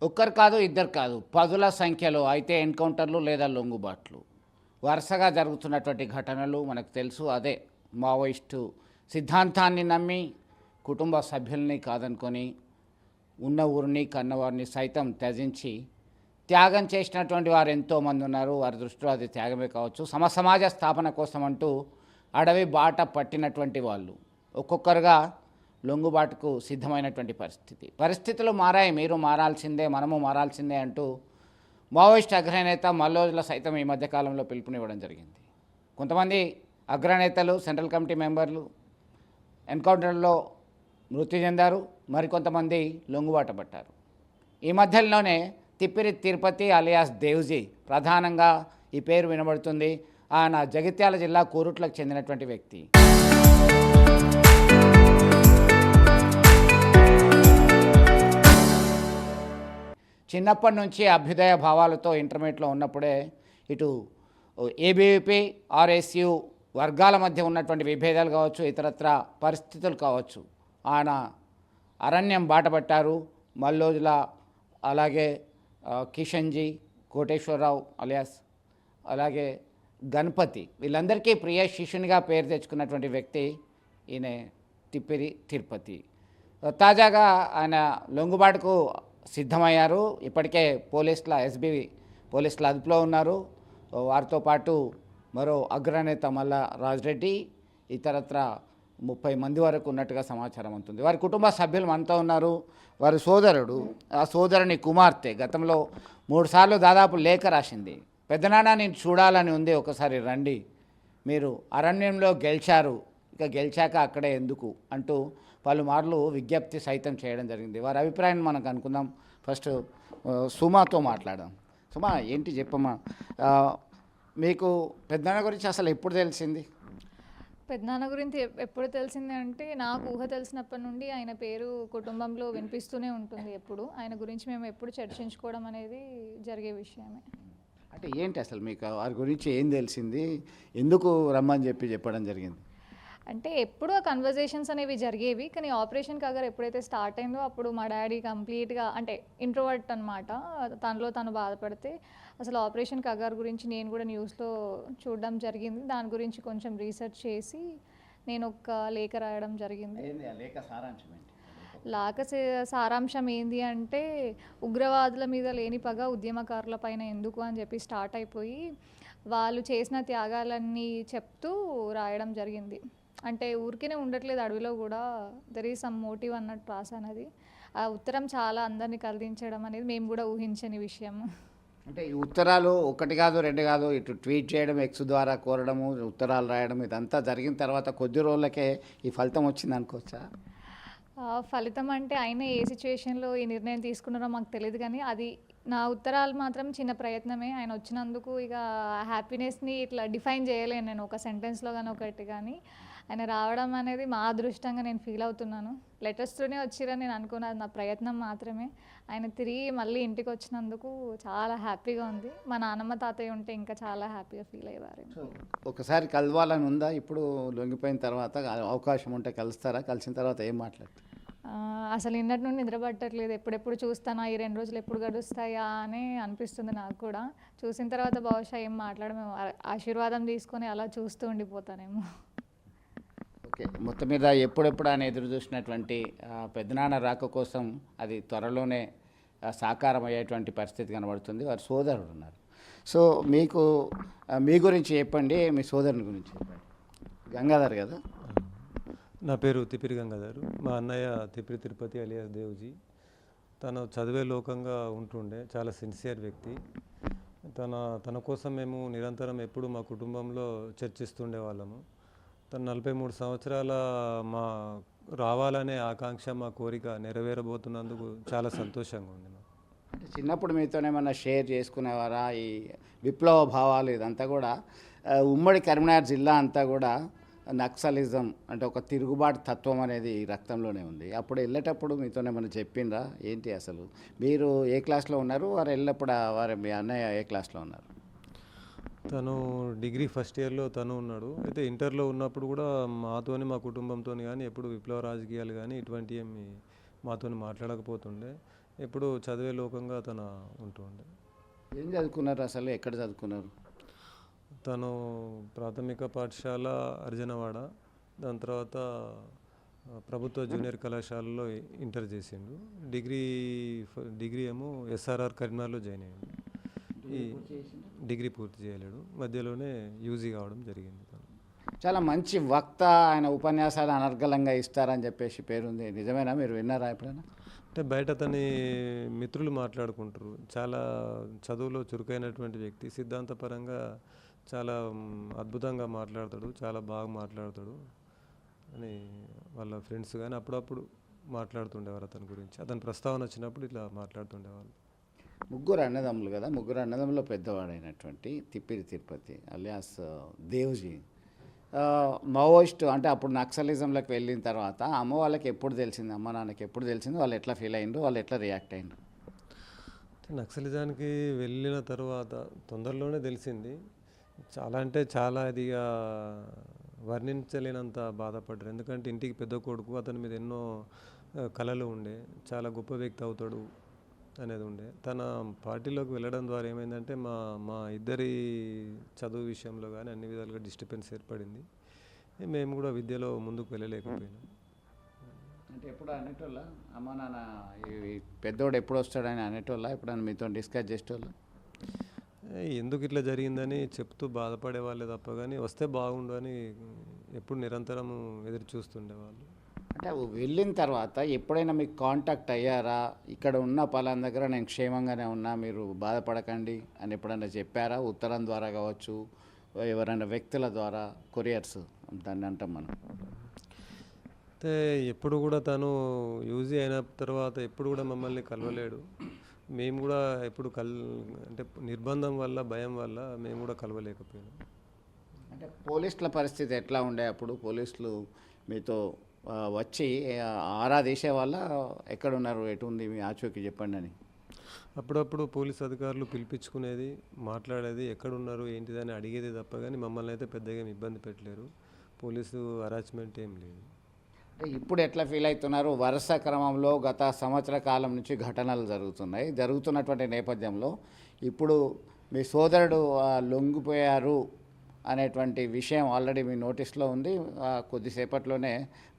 ఒక్కరు కాదు, ఇద్దరు కాదు, పదుల సంఖ్యలో అయితే ఎన్కౌంటర్లు లేదా లొంగుబాట్లు వరుసగా జరుగుతున్నటువంటి ఘటనలు మనకు తెలుసు. అదే మావోయిస్టు సిద్ధాంతాన్ని నమ్మి కుటుంబ సభ్యుల్ని కాదనుకొని ఉన్న ఊరిని కన్నవారిని సైతం త్యజించి త్యాగం చేసినటువంటి వారు ఎంతోమంది ఉన్నారు. వారి దృష్టిలో అది త్యాగమే కావచ్చు. సమాజ స్థాపన కోసం అంటూ అడవి బాట పట్టినటువంటి వాళ్ళు ఒక్కొక్కరుగా లొంగుబాటుకు సిద్ధమైనటువంటి పరిస్థితులు మారాయి. మీరు మారాల్సిందే, మనము మారాల్సిందే అంటూ మావోయిస్ట్ అగ్రనేత మల్లోజుల సైతం ఈ మధ్యకాలంలో పిలుపునివ్వడం జరిగింది. కొంతమంది అగ్రనేతలు, సెంట్రల్ కమిటీ మెంబర్లు ఎన్కౌంటర్లో మృతి చెందారు, మరికొంతమంది లొంగుబాట పట్టారు. ఈ మధ్యలోనే తిప్పిరి తిరుపతి అలియాస్ దేవ్జీ ప్రధానంగా ఈ పేరు వినబడుతుంది. ఆయన జగిత్యాల జిల్లా కోరుట్లకు చెందినటువంటి వ్యక్తి. చిన్నప్పటి నుంచి అభ్యుదయ భావాలతో ఇంటర్మీడియట్లో ఉన్నప్పుడే ఇటు ఏబీవీపీ ఆర్ఎస్యు వర్గాల మధ్య ఉన్నటువంటి విభేదాలు కావచ్చు, ఇతరత్ర పరిస్థితులు కావచ్చు, ఆయన అరణ్యం బాటపట్టారు. మల్లోజుల, అలాగే కిషన్జీ, కోటేశ్వరరావు అలియాస్, అలాగే గణపతి, వీళ్ళందరికీ ప్రియ శిష్యునిగా పేరు తెచ్చుకున్నటువంటి వ్యక్తి ఈయన తిప్పిరి తిరుపతి. తాజాగా ఆయన లొంగుబాటుకు సిద్ధమయ్యారు. ఇప్పటికే ఎస్బీ పోలీసుల అదుపులో ఉన్నారు. వారితో పాటు మరో అగ్రనేత మల్లా రాజరెడ్డి, ఇతరత్ర 30 మంది వరకు ఉన్నట్టుగా సమాచారం ఉంటుంది. వారి కుటుంబ సభ్యులు మనతో ఉన్నారు. వారి సోదరుడు, ఆ సోదరుని కుమార్తె గతంలో 3 సార్లు దాదాపు లేఖ రాసింది. పెద్దనాన్న నేను చూడాలని ఉంది, ఒకసారి రండి, మీరు అరణ్యంలో గెలిచారు, ఇక గెలిచాక అక్కడే ఎందుకు అంటూ పలుమార్లు విజ్ఞప్తి సైతం చేయడం జరిగింది. వారి అభిప్రాయాన్ని మనం కనుక్కుందాం. ఫస్ట్ సుమాతో మాట్లాడదాం. సుమా, ఏంటి చెప్పమ్మా, మీకు పెద్దనాన్న గురించి అసలు ఎప్పుడు తెలిసింది? పెద్దనాన్న గురించి ఎప్పుడు తెలిసింది అంటే, నాకు ఊహ తెలిసినప్పటి నుండి ఆయన పేరు కుటుంబంలో వినిపిస్తూనే ఉంటుంది. ఎప్పుడు ఆయన గురించి మేము ఎప్పుడు చర్చించుకోవడం అనేది జరిగే విషయమే. అంటే ఏంటి అసలు మీకు వారి గురించి ఏం తెలిసింది, ఎందుకు రమ్మని చెప్పడం జరిగింది? అంటే ఎప్పుడు ఆ కన్వర్జేషన్స్ అనేవి జరిగేవి, కానీ ఆపరేషన్ కగర్ ఎప్పుడైతే స్టార్ట్ అయిందో అప్పుడు మా డాడీ కంప్లీట్గా అంటే ఇంట్రోవర్ట్ అనమాట. తనలో తను బాధపడితే అసలు ఆపరేషన్ కగర్ గురించి నేను కూడా న్యూస్లో చూడడం జరిగింది. దాని గురించి కొంచెం రీసెర్చ్ చేసి నేను ఒక లేఖ రాయడం జరిగింది. సారాంశం ఏంది అంటే, ఉగ్రవాదుల మీద లేని పగ ఉద్యమకారుల పైన ఎందుకు అని చెప్పి స్టార్ట్ అయిపోయి వాళ్ళు చేసిన త్యాగాలన్నీ చెప్తూ రాయడం జరిగింది. అంటే ఊరికేనే ఉండట్లేదు, అడవిలో కూడా దెర్ ఈజ్ సమ్ మోటివ్ అన్నట్టు రాసానది. ఆ ఉత్తరం చాలా అందరినీ కదిలించడం అనేది మేము కూడా ఊహించని విషయం. అంటే ఈ ఉత్తరాలు ఒకటి కాదు, 2 కాదు, ఇటు ట్వీట్ చేయడం, ఎక్స్ ద్వారా కోరడము, ఉత్తరాలు రాయడం, ఇదంతా జరిగిన తర్వాత కొద్ది రోజులకే ఈ ఫలితం వచ్చింది అనుకోవచ్చా? ఫలితం అంటే ఆయన ఏ సిచ్యువేషన్లో ఈ నిర్ణయం తీసుకున్నారో మాకు తెలియదు, కానీ అది నా ఉత్తరాలు మాత్రం చిన్న ప్రయత్నమే. ఆయన వచ్చినందుకు ఇక హ్యాపీనెస్ని ఇట్లా డిఫైన్ చేయలేను నేను ఒక సెంటెన్స్లో కానీ ఒకటి, కానీ ఆయన రావడం అనేది మా అదృష్టంగా నేను ఫీల్ అవుతున్నాను. లెటర్స్తోనే వచ్చిరని నేను అనుకున్నది నా ప్రయత్నం మాత్రమే. ఆయన తిరిగి మళ్ళీ ఇంటికి వచ్చినందుకు చాలా హ్యాపీగా ఉంది. మా నాన్నమ్మ తాతయ్య ఉంటే ఇంకా చాలా హ్యాపీగా ఫీల్ అయ్యేవారు. ఒకసారి కలవాలని ఉందా? ఇప్పుడు లొంగిపోయిన తర్వాత అవకాశం ఉంటే కలుస్తారా? కలిసిన తర్వాత ఏం మాట్లాడతారు? అసలు నిన్నటి నుండి నిద్రపట్టట్లేదు. ఎప్పుడెప్పుడు చూస్తానా, ఈ 2 రోజులు ఎప్పుడు గడుస్తాయా అని అనిపిస్తుంది నాకు కూడా. చూసిన తర్వాత బహుశా ఏం మాట్లాడమేమో, ఆశీర్వాదం తీసుకొని అలా చూస్తూ ఉండిపోతానేమో. ఓకే, మొత్తం మీద ఎప్పుడెప్పుడు ఆయన ఎదురు చూసినటువంటి పెద్దనాన్న రాక కోసం అది త్వరలోనే సాకారం అయ్యేటువంటి పరిస్థితి కనబడుతుంది. వారి సోదరుడు ఉన్నారు. సో మీకు మీ గురించి చెప్పండి, మీ సోదరుని గురించి చెప్పండి. గంగాధర్ కదా? నా పేరు తిప్పిరి గంగాధర్. మా అన్నయ్య తిప్పిరి తిరుపతి అలియాస్ దేవ్జీ. తను చదివే లోకంగా ఉంటుండే, చాలా సిన్సియర్ వ్యక్తి. తన కోసం మేము నిరంతరం ఎప్పుడు మా కుటుంబంలో చర్చిస్తుండే వాళ్ళము. తను 43 సంవత్సరాల మా రావాలనే ఆకాంక్ష, మా కోరిక నెరవేరబోతున్నందుకు చాలా సంతోషంగా ఉంది. అంటే చిన్నప్పుడు మీతోనేమన్నా షేర్ చేసుకునేవారా ఈ విప్లవ భావాలు? ఇదంతా కూడా ఉమ్మడి కరీంనగర్ జిల్లా అంతా కూడా నక్సలిజం అంటే ఒక తిరుగుబాటు తత్వం అనేది రక్తంలోనే ఉంది. అప్పుడు వెళ్ళేటప్పుడు మీతోనే మనం చెప్పిండ్రా ఏంటి అసలు? మీరు ఏ క్లాస్లో ఉన్నారు? వారు వెళ్ళినప్పుడు మీ అన్నయ్య ఏ క్లాస్లో ఉన్నారు? తను డిగ్రీ ఫస్ట్ ఇయర్లో తను ఉన్నాడు. అయితే ఇంటర్లో ఉన్నప్పుడు కూడా మాతోని, మా కుటుంబంతో కానీ ఎప్పుడు విప్లవ రాజకీయాలు కానీ ఇటువంటి ఏమి మాతో మాట్లాడకపోతుండే. ఎప్పుడు చదివే లోకంగా తన ఉంటుండే. ఏం చదువుకున్నారు అసలు, ఎక్కడ చదువుకున్నారు? తను ప్రాథమిక పాఠశాల అర్జనవాడ, దాని తర్వాత ప్రభుత్వ జూనియర్ కళాశాలలో ఇంటర్ చేసిండు. డిగ్రీ ఏమో ఎస్ఆర్ఆర్ కరీంనగర్లో జాయిన్ అయ్యాడు. ఈ డిగ్రీ పూర్తి చేయలేడు, మధ్యలోనే యూజీ కావడం జరిగింది. తను చాలా మంచి వక్త, ఆయన ఉపన్యాసాలు అనర్గళంగా ఇస్తారని చెప్పేసి పేరుంది. నిజమేనా? మీరు విన్నారా ఎప్పుడైనా? అంటే బయట అతని మిత్రులు మాట్లాడుకుంటారు, చాలా చదువులో చురుకైనటువంటి వ్యక్తి, సిద్ధాంతపరంగా చాలా అద్భుతంగా మాట్లాడతాడు, చాలా బాగా మాట్లాడతాడు అని వాళ్ళ ఫ్రెండ్స్ కానీ అప్పుడప్పుడు మాట్లాడుతుండేవారు అతని గురించి. అతని ప్రస్తావన వచ్చినప్పుడు ఇట్లా మాట్లాడుతుండేవాళ్ళు. ముగ్గురు అన్నదమ్ములు కదా, ముగ్గురు అన్నదమ్ములో పెద్దవాడైనటువంటి తిప్పిరి తిరుపతి అలియాస్ దేవ్జీ మావోయిస్ట్, అంటే అప్పుడు నక్సలిజంలోకి వెళ్ళిన తర్వాత అమ్మ వాళ్ళకి ఎప్పుడు తెలిసింది, అమ్మ నాన్నకి ఎప్పుడు తెలిసింది, వాళ్ళు ఎట్లా ఫీల్ అయ్యిండ్రు, వాళ్ళు ఎట్లా రియాక్ట్ అయ్యిండ్రు? నక్సలిజానికి వెళ్ళిన తర్వాత తొందరలోనే తెలిసింది. చాలా అంటే చాలా ఇదిగా వర్ణించలేనంత బాధపడ్డారు. ఎందుకంటే ఇంటికి పెద్ద కొడుకు, అతని మీద ఎన్నో కళలు ఉండే, చాలా గొప్ప వ్యక్తి అవుతాడు అనేది ఉండే. తన పార్టీలోకి వెళ్ళడం ద్వారా ఏమైందంటే మా ఇద్దరి చదువు విషయంలో కానీ అన్ని విధాలుగా డిస్టర్బెన్స్ ఏర్పడింది. మేము కూడా విద్యలో ముందుకు వెళ్ళలేకపోయినాం. అంటే ఎప్పుడు అనేటోళ్ళ అమ్మ నాన్న ఈ పెద్దోడు ఎప్పుడు వస్తాడని అనేటోళ్ళ, ఎప్పుడైనా మీతో డిస్కస్ చేసేటోళ్ళు? ఎందుకు ఇట్లా జరిగిందని చెప్తూ బాధపడే వాళ్ళే తప్ప కానీ వస్తే బాగుండు అని ఎప్పుడు నిరంతరం ఎదురు చూస్తుండేవాళ్ళు. అంటే వెళ్ళిన తర్వాత ఎప్పుడైనా మీకు కాంటాక్ట్ అయ్యారా? ఇక్కడ ఉన్న పలానా దగ్గర నేను క్షేమంగానే ఉన్నా, మీరు బాధపడకండి అని ఎప్పుడైనా చెప్పారా? ఉత్తరం ద్వారా కావచ్చు, ఎవరైనా వ్యక్తుల ద్వారా, కొరియర్స్ దాన్ని అంటాం మనం. అయితే ఎప్పుడు కూడా తను యూజీ అయిన తర్వాత ఎప్పుడు కూడా మమ్మల్ని కలవలేడు. మేము కూడా ఎప్పుడు అంటే నిర్బంధం వల్ల, భయం వల్ల మేము కూడా కలవలేకపోయినాం. అంటే పోలీసుల పరిస్థితి ఎట్లా ఉండే అప్పుడు? పోలీసులు మీతో వచ్చి ఆరా తీసే వాళ్ళ, ఎక్కడున్నారు, ఎటు ఉంది మీ ఆచూకీ చెప్పండి అని? అప్పుడప్పుడు పోలీస్ అధికారులు పిలిపించుకునేది, మాట్లాడేది, ఎక్కడున్నారు ఏంటిదని అడిగేది తప్ప కానీ మమ్మల్ని అయితే పెద్దగా ఇబ్బంది పెట్టలేరు. పోలీసు హరాస్మెంట్ ఏం లేదు. అంటే ఇప్పుడు ఎట్లా ఫీల్ అవుతున్నారు? వరుస క్రమంలో గత సంవత్సర కాలం నుంచి ఘటనలు జరుగుతున్నటువంటి నేపథ్యంలో ఇప్పుడు మీ సోదరుడు లొంగిపోయారు అనేటువంటి విషయం ఆల్రెడీ మీ నోటీస్లో ఉంది. కొద్దిసేపట్లోనే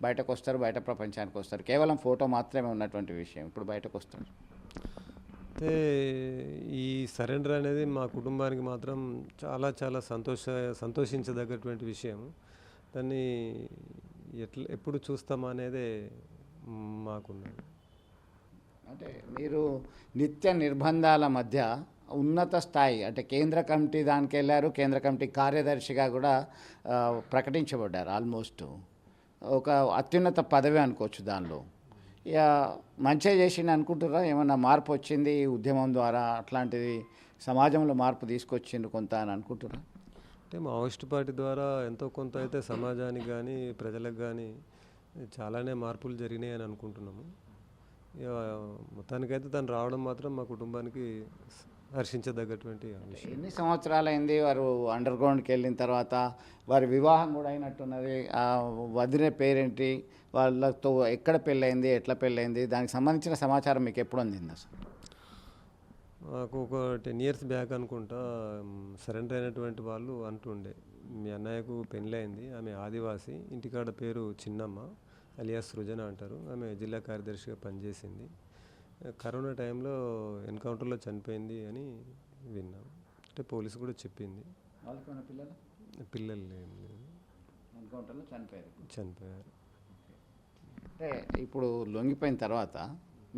బయటకు వస్తారు, బయట ప్రపంచానికి వస్తారు. కేవలం ఫోటో మాత్రమే ఉన్నటువంటి విషయం ఇప్పుడు బయటకు వస్తారు. అయితే ఈ సరెండర్ అనేది మా కుటుంబానికి మాత్రం చాలా చాలా సంతోషించదగ్గటువంటి విషయం. దాన్ని ఎప్పుడు చూస్తామా అనేదే మాకున్నది. అంటే మీరు నిత్య నిర్బంధాల మధ్య ఉన్నత స్థాయి, అంటే కేంద్ర కమిటీ దానికి వెళ్ళారు, కేంద్ర కమిటీ కార్యదర్శిగా కూడా ప్రకటించబడ్డారు. ఆల్మోస్ట్ ఒక అత్యున్నత పదవి అనుకోవచ్చు. దానిలో ఇక మంచిగా చేసింది అనుకుంటున్నారా? ఏమన్నా మార్పు వచ్చింది ఈ ఉద్యమం ద్వారా, అట్లాంటిది సమాజంలో మార్పు తీసుకొచ్చింది కొంత అని అనుకుంటున్నారా? అంటే మావోయిస్ట్ పార్టీ ద్వారా ఎంతో కొంత అయితే సమాజానికి కానీ ప్రజలకు కానీ చాలానే మార్పులు జరిగినాయి అని అనుకుంటున్నాము. ఇక మొత్తానికైతే తను రావడం మాత్రం మా కుటుంబానికి హర్షించదగ్గటువంటి విషయం. ఎన్ని సంవత్సరాలైంది వారు అండర్ గ్రౌండ్కి వెళ్ళిన తర్వాత? వారి వివాహం కూడా అయినట్టున్నది. వదిన పేరేంటి, వాళ్ళతో ఎక్కడ పెళ్ళయింది, ఎట్లా పెళ్ళయింది, దానికి సంబంధించిన సమాచారం మీకు ఎప్పుడు అందింది అసలు? మాకు ఒక 10 years బ్యాక్ అనుకుంటా సరెండర్ అయినటువంటి వాళ్ళు అంటుండే, మీ అన్నయ్యకు పెళ్ళయింది, ఆమె ఆదివాసి, ఇంటికాడ పేరు చిన్నమ్మ అలియాస్ సృజన అంటారు, ఆమె జిల్లా కార్యదర్శిగా పనిచేసింది, కరోనా టైంలో ఎన్కౌంటర్లో చనిపోయింది అని విన్నాం. అంటే పోలీసు కూడా చెప్పింది. పిల్లలు ఎన్కౌంటర్లో చనిపోయారు. అంటే ఇప్పుడు లొంగిపోయిన తర్వాత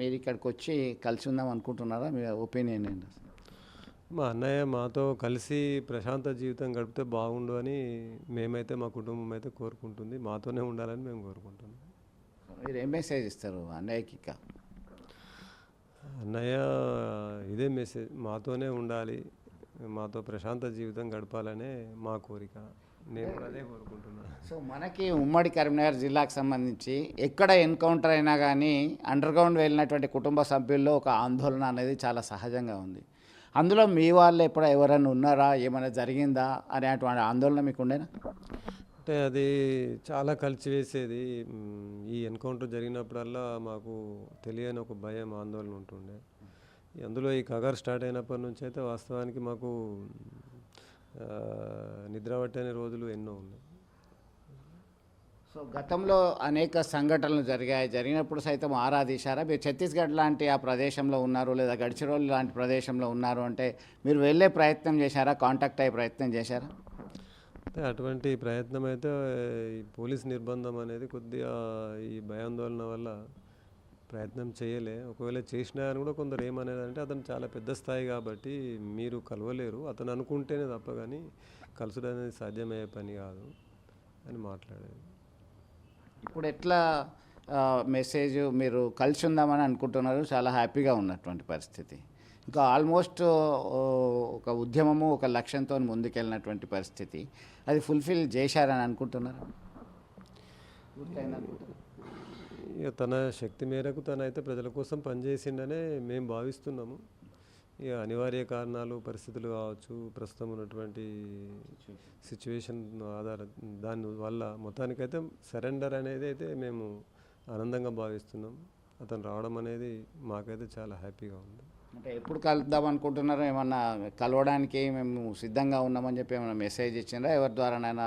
మీరు ఇక్కడికి వచ్చి కలిసి ఉందాం అనుకుంటున్నారా? మీ ఒపీనియన్ ఏంటి? మా అన్నయ్య మాతో కలిసి ప్రశాంత జీవితం గడిపితే బాగుండు అని మేమైతే, మా కుటుంబం అయితే కోరుకుంటుంది. మాతోనే ఉండాలని మేము కోరుకుంటున్నాం. మీరు ఏం మెసేజ్ ఇస్తారు అన్నయ్యకి? అన్నయ్య ఇదే మెసేజ్, మాతోనే ఉండాలి, మాతో ప్రశాంత జీవితం గడపాలనే మా కోరిక. నేను కూడా అదే కోరుకుంటున్నాను. సో మనకి ఉమ్మడి కరీంనగర్ జిల్లాకు సంబంధించి ఎక్కడ ఎన్కౌంటర్ అయినా కానీ అండర్ గ్రౌండ్ వెళ్ళినటువంటి కుటుంబ సభ్యుల్లో ఒక ఆందోళన అనేది చాలా సహజంగా ఉంది. అందులో మీ వాళ్ళు ఎవరైనా ఉన్నారా, ఏమైనా జరిగిందా అనేటువంటి ఆందోళన మీకు ఉండేనా? అంటే అంటే అది చాలా కలిచివేసేది. ఈ ఎన్కౌంటర్ జరిగినప్పుడల్లా మాకు తెలియని ఒక భయం, ఆందోళన ఉంటుండే. అందులో ఈ కగారు స్టార్ట్ అయినప్పటి నుంచి అయితే వాస్తవానికి మాకు నిద్ర పట్టని రోజులు ఎన్నో ఉన్నాయి. సో గతంలో అనేక సంఘటనలు జరిగినప్పుడు సైతం ఆరా తీశారా? మీరు ఛత్తీస్గఢ్ లాంటి ఆ ప్రదేశంలో ఉన్నారు, లేదా గడ్చిరోలి లాంటి ప్రదేశంలో ఉన్నారు అంటే మీరు వెళ్ళే ప్రయత్నం చేశారా? కాంటాక్ట్ అయ్యే ప్రయత్నం చేశారా? అంటే అటువంటి ప్రయత్నం అయితే ఈ పోలీస్ నిర్బంధం అనేది కొద్దిగా ఈ భయాందోళన వల్ల ప్రయత్నం చేయలే. ఒకవేళ చేసినా అని కూడా కొందరు ఏమనేదంటే అతను చాలా పెద్ద స్థాయి కాబట్టి మీరు కలవలేరు, అతను అనుకుంటేనే తప్ప కానీ కలుసుడు అనేది సాధ్యమయ్యే పని కాదు అని మాట్లాడేది. ఇప్పుడు ఎట్లా మెసేజ్ మీరు కలిసి ఉందామని అనుకుంటున్నారు, చాలా హ్యాపీగా ఉన్నటువంటి పరిస్థితి, ఇంకా ఆల్మోస్ట్ ఒక ఉద్యమము ఒక లక్ష్యంతో ముందుకెళ్ళినటువంటి పరిస్థితి, అది ఫుల్ఫిల్ చేశారని అనుకుంటున్నారు? ఇక తన శక్తి మేరకు తనైతే ప్రజల కోసం పనిచేసిండనే మేము భావిస్తున్నాము. ఇక అనివార్య కారణాలు, పరిస్థితులు కావచ్చు, ప్రస్తుతం ఉన్నటువంటి సిచ్యువేషన్ దాని వల్ల మొత్తానికైతే సరెండర్ అనేది అయితే మేము ఆనందంగా భావిస్తున్నాం. అతను రావడం అనేది మాకైతే చాలా హ్యాపీగా ఉంది. అంటే ఎప్పుడు కలుద్దాం అనుకుంటున్నారో, ఏమన్నా కలవడానికి మేము సిద్ధంగా ఉన్నామని చెప్పి ఏమైనా మెసేజ్ ఇచ్చిందా? ఎవరి ద్వారానైనా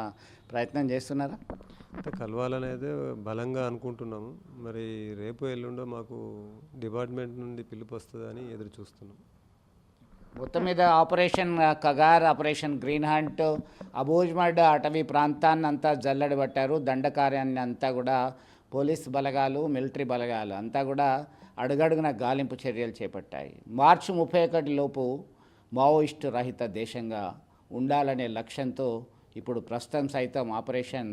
ప్రయత్నం చేస్తున్నారా? అంటే కలవాలనేది బలంగా అనుకుంటున్నాము. మరి రేపు ఎల్లుండో మాకు డిపార్ట్మెంట్ నుండి పిలుపు వస్తుందని ఎదురు చూస్తున్నాం. మొత్తం మీద operation Kagar, operation green hunt, Abujhmarh అటవీ ప్రాంతాన్ని అంతా జల్లడి పట్టారు. దండకార్యాన్ని అంతా కూడా పోలీస్ బలగాలు, మిలిటరీ బలగాలు అంతా కూడా అడుగడుగున గాలింపు చర్యలు చేపట్టాయి. మార్చి 31 లోపు మావోయిస్టు రహిత దేశంగా ఉండాలనే లక్ష్యంతో ఇప్పుడు ప్రస్తుతం సైతం ఆపరేషన్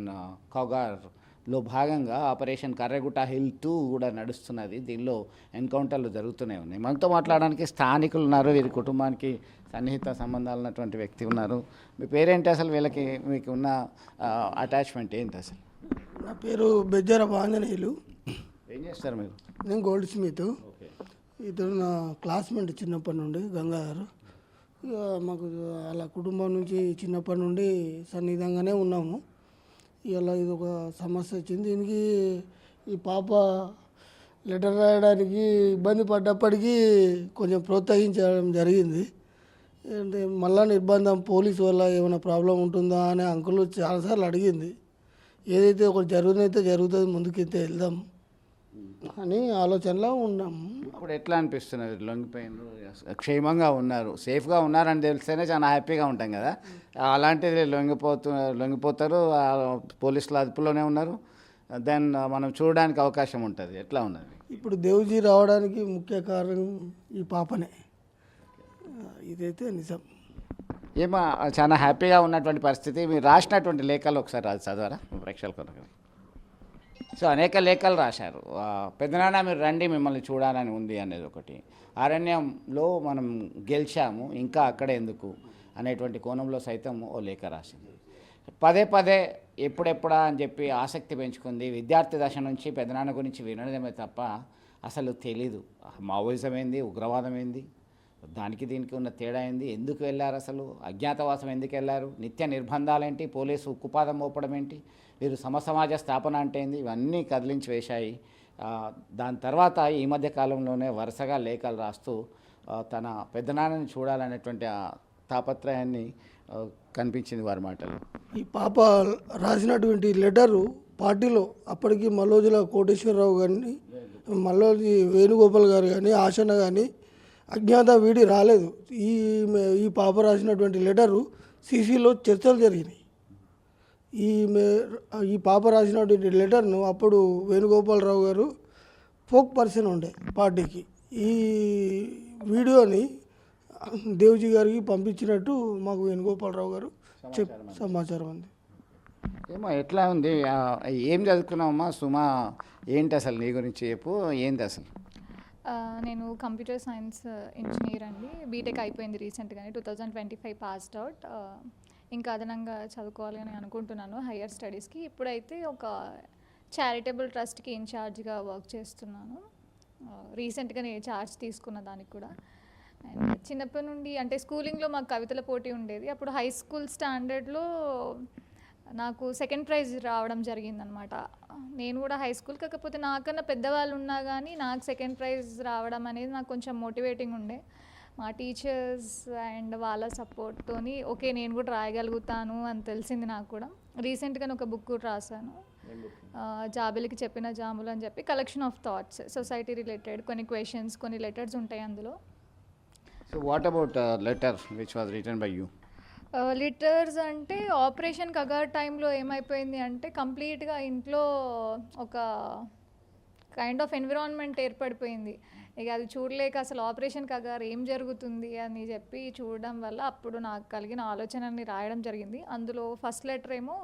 కగార్లో భాగంగా ఆపరేషన్ కర్రెగుట్ట హిల్ 2 కూడా నడుస్తున్నది. దీనిలో ఎన్కౌంటర్లు జరుగుతూనే ఉన్నాయి. మనతో మాట్లాడడానికి స్థానికులు ఉన్నారు, వీరి కుటుంబానికి సన్నిహిత సంబంధాలు ఉన్నటువంటి వ్యక్తి ఉన్నారు. మీ పేరేంటి అసలు? వీళ్ళకి మీకు ఉన్న అటాచ్మెంట్ ఏంటి అసలు? నా పేరు బెజ్జర ఆంజనేయులు. ఏం చేస్తారు మీరు? నేను గోల్డ్ స్మిత్. ఇతను నా క్లాస్మేట్ చిన్నప్పటి నుండి, గంగాధర్. ఇక మాకు అలా కుటుంబం నుంచి చిన్నప్పటి నుండి సన్నిహితంగానే ఉన్నాము. ఇలా ఇది ఒక సమస్య వచ్చింది. దీనికి ఈ పాప లెటర్ రాయడానికి ఇబ్బంది పడ్డప్పటికీ కొంచెం ప్రోత్సహించడం జరిగింది. అంటే మళ్ళా నిర్బంధం పోలీసు వల్ల ఏమైనా ప్రాబ్లం ఉంటుందా అని అంకుల్ చాలాసార్లు అడిగింది. ఏదైతే ఒకటి జరుగుతుందైతే జరుగుతుంది, ముందుకైతే వెళ్దాం అని ఆలోచనలో ఉన్నాం. ఇప్పుడు ఎట్లా అనిపిస్తున్నారు? లొంగిపోయినారు, క్షేమంగా ఉన్నారు, సేఫ్గా ఉన్నారని తెలిస్తేనే చాలా హ్యాపీగా ఉంటాం కదా. అలాంటిది లొంగిపోతారు, పోలీసుల అదుపులోనే ఉన్నారు, దెన్ మనం చూడడానికి అవకాశం ఉంటుంది. ఎట్లా ఉన్నది? ఇప్పుడు దేవుజీ రావడానికి ముఖ్య కారణం ఈ పాపనే, ఇదైతే నిజం. ఏమో చాలా హ్యాపీగా ఉన్నటువంటి పరిస్థితి. మీరు రాసినటువంటి లేఖలు ఒకసారి అది చదవరా ప్రేక్షకుల కొరకు? సో అనేక లేఖలు రాశారు. పెద్దనాన్న మీరు రండి, మిమ్మల్ని చూడాలని ఉంది అనేది ఒకటి, అరణ్యంలో మనం గెలిచాము ఇంకా అక్కడే ఎందుకు అనేటువంటి కోణంలో సైతం ఓ లేఖ రాసింది. పదే పదే ఎప్పుడెప్పుడా అని చెప్పి ఆసక్తి పెంచుకుంది. విద్యార్థి దశ నుంచి పెద్దనాన్న గురించి వినడమే తప్ప అసలు తెలీదు. మావోయిజం ఏంది, ఉగ్రవాదం ఏంది, దానికి దీనికి ఉన్న తేడా ఏంది, ఎందుకు వెళ్ళారు, అసలు అజ్ఞాతవాసం ఎందుకు వెళ్ళారు, నిత్య నిర్బంధాలేంటి, పోలీసు ఉక్కుపాదం మోపడం ఏంటి, వీరు సమసమాజ స్థాపన అంటే ఏంది, ఇవన్నీ కదిలించి వేశాయి. దాని తర్వాత ఈ మధ్య కాలంలోనే వరుసగా లేఖలు రాస్తూ తన పెద్దనాన్నని చూడాలనేటువంటి తాపత్రయాన్ని కనిపించింది వారి మాటలు. ఈ పాప రాసినటువంటి లెటరు పార్టీలో అప్పటికి మల్లోజుల కోటేశ్వరరావు గారిని, మల్లోజి వేణుగోపాల్ గారు కానీ, ఆశన్న కానీ అజ్ఞాత వీడి రాలేదు. ఈ పాప రాసినటువంటి లెటరు సీసీలో చర్చలు జరిగినాయి. ఈ పాప రాసినటువంటి లెటర్ను అప్పుడు వేణుగోపాలరావు గారు ఫోక్ పర్సన్ ఉండే పార్టీకి. ఈ వీడియోని దేవుజీ గారికి పంపించినట్టు మాకు వేణుగోపాలరావు గారు సమాచారం ఉంది. ఏమో ఎట్లా ఉంది? ఏం చదువుకున్నావమ్మా సుమా? ఏంటి అసలు నీ గురించి చెప్పు, ఏంటి అసలు? నేను కంప్యూటర్ సైన్స్ ఇంజనీర్ అండి. బీటెక్ అయిపోయింది రీసెంట్గానే, 2025 పాస్డ్ అవుట్. ఇంకా అదనంగా చదువుకోవాలి అని అనుకుంటున్నాను హయ్యర్ స్టడీస్కి. ఇప్పుడైతే ఒక చారిటబుల్ ట్రస్ట్కి ఇన్ఛార్జ్గా వర్క్ చేస్తున్నాను. రీసెంట్గా నేను చార్జ్ తీసుకున్న దానికి కూడా. అండ్ చిన్నప్పటి నుండి అంటే స్కూలింగ్లో మాకు కవితల పోటీ ఉండేది. అప్పుడు హై స్కూల్ స్టాండర్డ్లో నాకు సెకండ్ ప్రైజ్ రావడం జరిగిందనమాట. నేను కూడా హై స్కూల్, కాకపోతే నాకన్నా పెద్దవాళ్ళు ఉన్నా కానీ నాకు సెకండ్ ప్రైజ్ రావడం అనేది నాకు కొంచెం మోటివేటింగ్ ఉండే. మా టీచర్స్ అండ్ వాళ్ళ సపోర్ట్తోని ఓకే నేను కూడా రాయగలుగుతాను అని తెలిసింది నాకు కూడా. రీసెంట్గానే ఒక బుక్ కూడా రాశాను, జాబిలికి చెప్పిన జాములు అని చెప్పి. Collection of thoughts, society related కొన్ని క్వశ్చన్స్, కొన్ని లెటర్స్ ఉంటాయి అందులో. So what about letter which was written by you? Litres అంటే ఆపరేషన్ కగార్ టైంలో ఏమైపోయింది అంటే కంప్లీట్గా ఇంట్లో ఒక కైండ్ ఆఫ్ ఎన్విరాన్మెంట్ ఏర్పడిపోయింది. ఇక అది చూడలేక అసలు ఆపరేషన్ కగార్ ఏం జరుగుతుంది అని చెప్పి చూడడం వల్ల అప్పుడు నాకు కలిగిన ఆలోచనని రాయడం జరిగింది. అందులో ఫస్ట్ లెటర్ ఏమో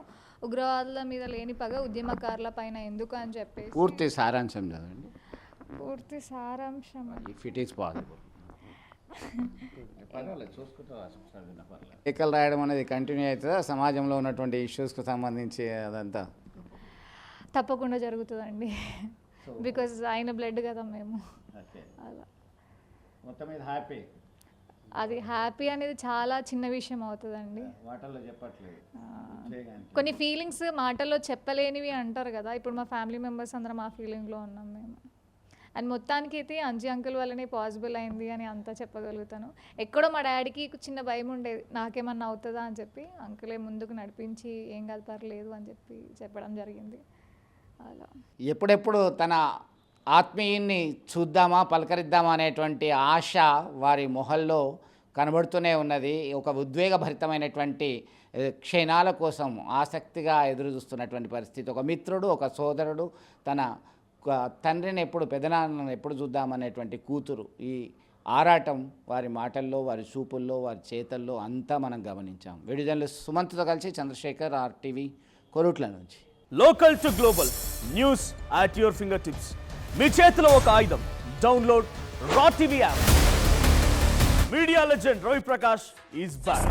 ఉగ్రవాదుల మీద లేని పగ ఉద్యమకారుల పైన ఎందుకు అని చెప్పేసి. పూర్తి సారాంశం చదవండి. పూర్తి సారాంశం ఇఫ్ ఇట్ ఈస్ పాసిబుల్. లేఖలు రాయడం అనేది కంటిన్యూ అవుతుందా సమాజంలో ఉన్నటువంటి ఇష్యూస్కి సంబంధించి అదంతా? తప్పకుండా జరుగుతుందండి, బికాజ్ ఆయన బ్లడ్ కదా మేము. అలా మొత్తం మీద హ్యాపీ. అది హ్యాపీ అనేది చాలా చిన్న విషయం అవుతుందండి. మాటల్లో చెప్పట్లేదు. కొన్ని ఫీలింగ్స్ మాటల్లో చెప్పలేనివి అంటారు కదా, ఇప్పుడు మా ఫ్యామిలీ మెంబర్స్ అందరం ఆ ఫీలింగ్లో ఉన్నాం మేము. అండ్ మొత్తానికి అయితే అంజీ అంకుల్ వల్లనే పాసిబుల్ అయింది అని అంతా చెప్పగలుగుతాను. ఎక్కడో మా డాడీకి చిన్న భయం ఉండేది నాకేమన్నా అవుతుందా అని చెప్పి, అంకులే ముందుకు నడిపించి ఏం కాదు పర్లేదు అని చెప్పి చెప్పడం జరిగింది. అలా ఎప్పుడెప్పుడు తన ఆత్మీయుని చూద్దామా పలకరిద్దామా అనేటువంటి ఆశ వారి మొహల్లో కనబడుతూనే ఉన్నది. ఒక ఉద్వేగభరితమైనటువంటి క్షణాల కోసం ఆసక్తిగా ఎదురు చూస్తున్నటువంటి పరిస్థితి. ఒక మిత్రుడు, ఒక సోదరుడు, తన తండ్రిని ఎప్పుడు, పెదనాన్నని ఎప్పుడు చూద్దామనేటువంటి కూతురు, ఈ ఆరాటం వారి మాటల్లో, వారి చూపుల్లో, వారి చేతల్లో అంతా మనం గమనించాం. వీడియోజన్లు సుమంత్తో కలిసి చంద్రశేఖర్, RTV కొరుట్ల నుంచి. Local to global news at your fingertips. మీ చేతిలో ఒక ఆయుధం. డౌన్లోడ్ రా TV app. Media legend Ravi Prakash is back.